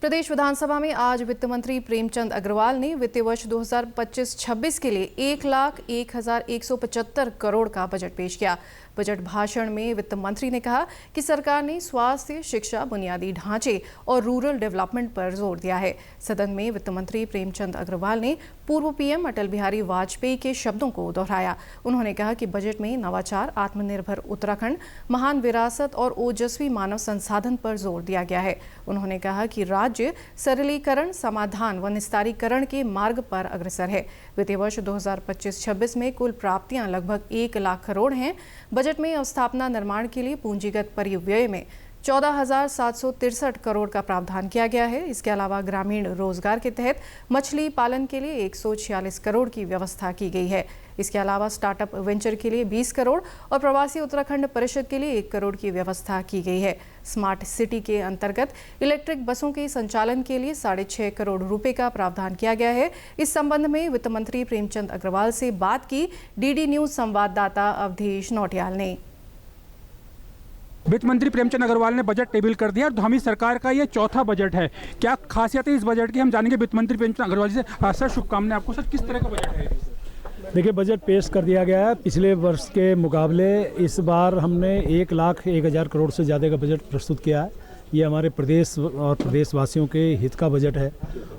प्रदेश विधानसभा में आज वित्त मंत्री प्रेमचंद अग्रवाल ने वित्तीय वर्ष 2025-26 के लिए 1,01,175 करोड़ का बजट पेश किया। बजट भाषण में वित्त मंत्री ने कहा कि सरकार ने स्वास्थ्य, शिक्षा, बुनियादी ढांचे और रूरल डेवलपमेंट पर जोर दिया है। सदन में वित्त मंत्री प्रेमचंद अग्रवाल ने पूर्व पीएम अटल बिहारी वाजपेयी के शब्दों को दोहराया। उन्होंने कहा कि बजट में नवाचार, आत्मनिर्भर उत्तराखंड, महान विरासत और ओजस्वी मानव संसाधन पर जोर दिया गया है। उन्होंने कहा कि राज्य सरलीकरण, समाधान व निस्तारीकरण के मार्ग पर अग्रसर है। वित्तीय वर्ष 2025-26 में कुल प्राप्तियां लगभग 1 लाख करोड़ हैं। बजट में अवस्थापना निर्माण के लिए पूंजीगत परिव्यय में 14,763 करोड़ का प्रावधान किया गया है। इसके अलावा ग्रामीण रोजगार के तहत मछली पालन के लिए 146 करोड़ की व्यवस्था की गई है। इसके अलावा स्टार्टअप वेंचर के लिए 20 करोड़ और प्रवासी उत्तराखंड परिषद के लिए 1 करोड़ की व्यवस्था की गई है। स्मार्ट सिटी के अंतर्गत इलेक्ट्रिक बसों के संचालन के लिए 6.5 करोड़ रुपए का प्रावधान किया गया है। इस संबंध में वित्त मंत्री प्रेमचंद अग्रवाल से बात की डीडी न्यूज संवाददाता अवधेश नौटियाल ने। वित्त मंत्री प्रेमचंद अग्रवाल ने बजट टेबल कर दिया। धामी सरकार का ये चौथा बजट है। क्या खासियत है इस बजट की, हम जानेंगे वित्त मंत्री प्रेमचंद अग्रवाल जी से। सर, शुभकामनाएं आपको। सर, किस तरह का बजट है? देखिए, बजट पेश कर दिया गया है। पिछले वर्ष के मुकाबले इस बार हमने 1,01,000 करोड़ से ज़्यादा का बजट प्रस्तुत किया है। ये हमारे प्रदेश और प्रदेशवासियों के हित का बजट है।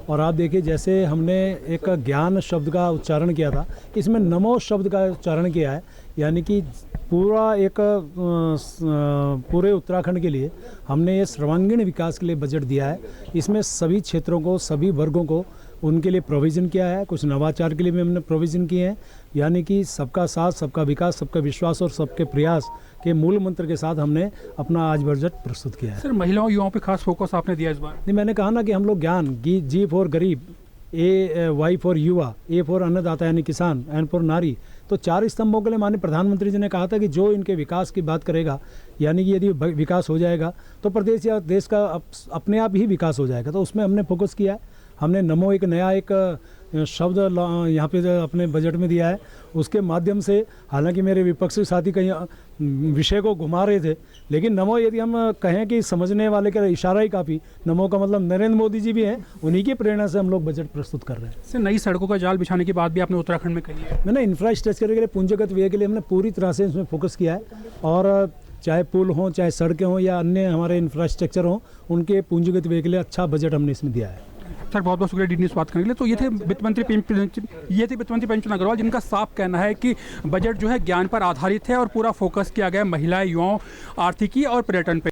और आप देखिए, जैसे हमने एक ज्ञान शब्द का उच्चारण किया था, इसमें नमो शब्द का उच्चारण किया है। यानी कि पूरे उत्तराखंड के लिए हमने ये सर्वांगीण विकास के लिए बजट दिया है। इसमें सभी क्षेत्रों को, सभी वर्गों को उनके लिए प्रोविज़न किया है। कुछ नवाचार के लिए भी हमने प्रोविज़न किए हैं। यानी कि सबका साथ, सबका विकास, सबका विश्वास और सबके प्रयास के मूल मंत्र के साथ हमने अपना आज बजट प्रस्तुत किया है। सर, महिलाओं युवाओं पे खास फोकस आपने दिया इस बार। नहीं, मैंने कहा ना कि हम लोग ज्ञान, जी फॉर गरीब, वाई फॉर युवा, ए फॉर अन्नदाता यानी किसान, एन फॉर नारी। तो 4 स्तंभों के लिए माननीय प्रधानमंत्री जी ने कहा था कि जो इनके विकास की बात करेगा, यानी कि यदि विकास हो जाएगा तो प्रदेश या देश का अपने आप ही विकास हो जाएगा। तो उसमें हमने फोकस किया है। हमने नमो एक नया एक शब्द यहाँ पे अपने बजट में दिया है। उसके माध्यम से, हालांकि मेरे विपक्षी साथी कहीं विषय को घुमा रहे थे, लेकिन नमो यदि हम कहें कि समझने वाले का इशारा ही काफ़ी। नमो का मतलब नरेंद्र मोदी जी भी हैं, उन्हीं की प्रेरणा से हम लोग बजट प्रस्तुत कर रहे हैं। सर, नई सड़कों का जाल बिछाने की बात भी आपने उत्तराखंड में कही है। मैंने इंफ्रास्ट्रक्चर के लिए, पूंजीगत व्यय के लिए हमने पूरी तरह से इसमें फोकस किया है। और चाहे पुल हों, चाहे सड़कें हों या अन्य हमारे इंफ्रास्ट्रक्चर हों, उनके पूंजीगत व्यय के लिए अच्छा बजट हमने इसमें दिया है। सर, बहुत बहुत शुक्रिया डी न्यूज़ बात करने के लिए। तो ये थे वित्त मंत्री प्रेमचंद अग्रवाल, जिनका साफ कहना है कि बजट जो है ज्ञान पर आधारित है और पूरा फोकस किया गया है महिलाएं, युवाओं, आर्थिकी और पर्यटन पे।